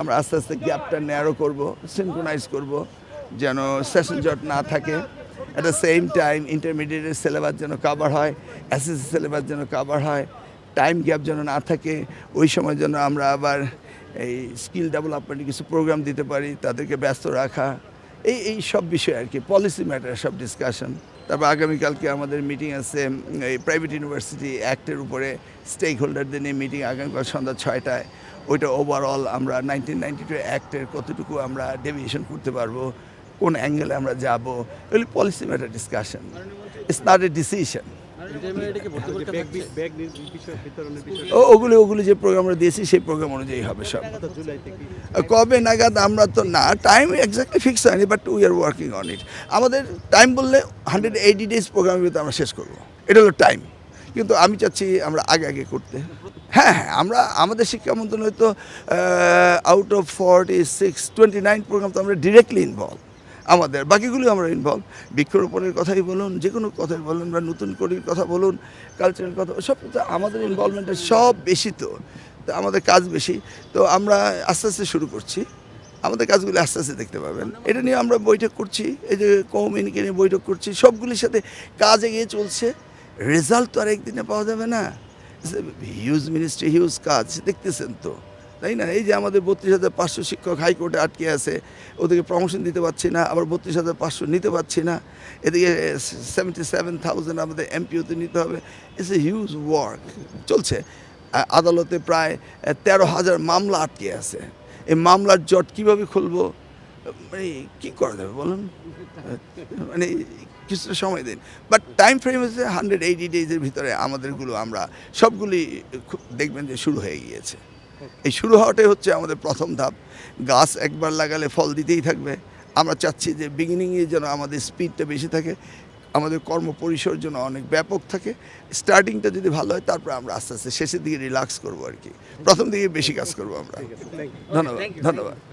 আমরা আস্তে আস্তে গ্যাপটা ন্যারো করব, সিনক্রোনাইজ করব যেন সেশন জট না থাকে। অ্যাট দ্য সেম টাইম ইন্টারমিডিয়েটের সিলেবাস যেন কাভার হয়, এসএসসি সিলেবাস যেন কাভার হয়, টাইম গ্যাপ যেন না থাকে। ওই সময় যেন আমরা আবার এই স্কিল ডেভেলপমেন্টের কিছু প্রোগ্রাম দিতে পারি, তাদেরকে ব্যস্ত রাখা, এই সব বিষয় আর কি, পলিসি ম্যাটার সব ডিসকাশন। তারপর আগামীকালকে আমাদের মিটিং আছে এই প্রাইভেট ইউনিভার্সিটি অ্যাক্টের উপরে, স্টেক হোল্ডারদের নিয়ে মিটিং আগামীকাল সন্ধ্যা 6টায়। ওইটা ওভারঅল আমরা 1992 অ্যাক্টের কতটুকু আমরা ডেভিয়েশন করতে পারবো, কোন অ্যাঙ্গেলে আমরা যাব, এগুলি policy matter discussion, it's not a decision. ওগুলি যে প্রোগ্রাম আমরা দিয়েছি সেই প্রোগ্রাম অনুযায়ী হবে সব। কবে নাগাদ আমরা তো না, টাইম এক্স্যাক্টলি ফিক্স হয়নি, but we are working on it. আমাদের টাইম বললে 180 ডেজ প্রোগ্রামের ভিতরে আমরা শেষ করবো, এটা হলো টাইম। কিন্তু আমি চাচ্ছি আমরা আগে করতে। হ্যাঁ, আমরা আমাদের শিক্ষা মন্ত্রণালয় তো আউট অফ 29 প্রোগ্রাম তো আমরা ডিরেক্টলি ইনভলভ। আমাদের বাকিগুলো আমরা ইনভলভ, বৃক্ষরোপণের কথাই বলুন, যে কোনো কথাই বলুন, বা নতুন করির কথা বলুন, কালচারাল কথা, সব তো আমাদের ইনভলভমেন্টের সব বেশি। তো আমাদের কাজ বেশি, তো আমরা আস্তে আস্তে শুরু করছি। আমাদের কাজগুলি আস্তে আস্তে দেখতে পাবেন। এটা নিয়ে আমরা বৈঠক করছি, এই যে কৌমিনকে নিয়ে বৈঠক করছি, সবগুলির সাথে কাজ এগিয়ে চলছে। রেজাল্ট তো আর একদিনে পাওয়া যাবে না, হিউজ মিনিস্ট্রি, হিউজ কাজ দেখতেছেন তো, তাই না? এই যে আমাদের 32,500 শিক্ষক হাইকোর্টে আটকে আছে, ওদেরকে প্রমোশন দিতে পারছি না, আবার 32,500 নিতে পারছি না। এদিকে 77,000 আমাদের এমপিওতে নিতে হবে। ইটস এ হিউজ ওয়ার্ক চলছে। আদালতে প্রায় 13,000 মামলা আটকে আছে। এই মামলার জট কীভাবে খুলবো, মানে কী করা যাবে বলুন, মানে কিছুটা সময় দিন। বাট টাইম ফ্রেম হচ্ছে 180 ডেজের ভিতরে আমাদেরগুলো আমরা সবগুলি দেখবেন যে শুরু হয়ে গিয়েছে। এই শুরু হওয়াটাই হচ্ছে আমাদের প্রথম ধাপ। গাছ একবার লাগালে ফল দিতেই থাকবে। আমরা চাচ্ছি যে বিগিনিংয়ে যেন আমাদের স্পিডটা বেশি থাকে, আমাদের কর্মপরিসর যেন অনেক ব্যাপক থাকে। স্টার্টিংটা যদি ভালো হয়, তারপরে আমরা আস্তে আস্তে শেষের দিকে রিল্যাক্স করবো আর কি। প্রথম দিকে বেশি কাজ করবো আমরা। ধন্যবাদ।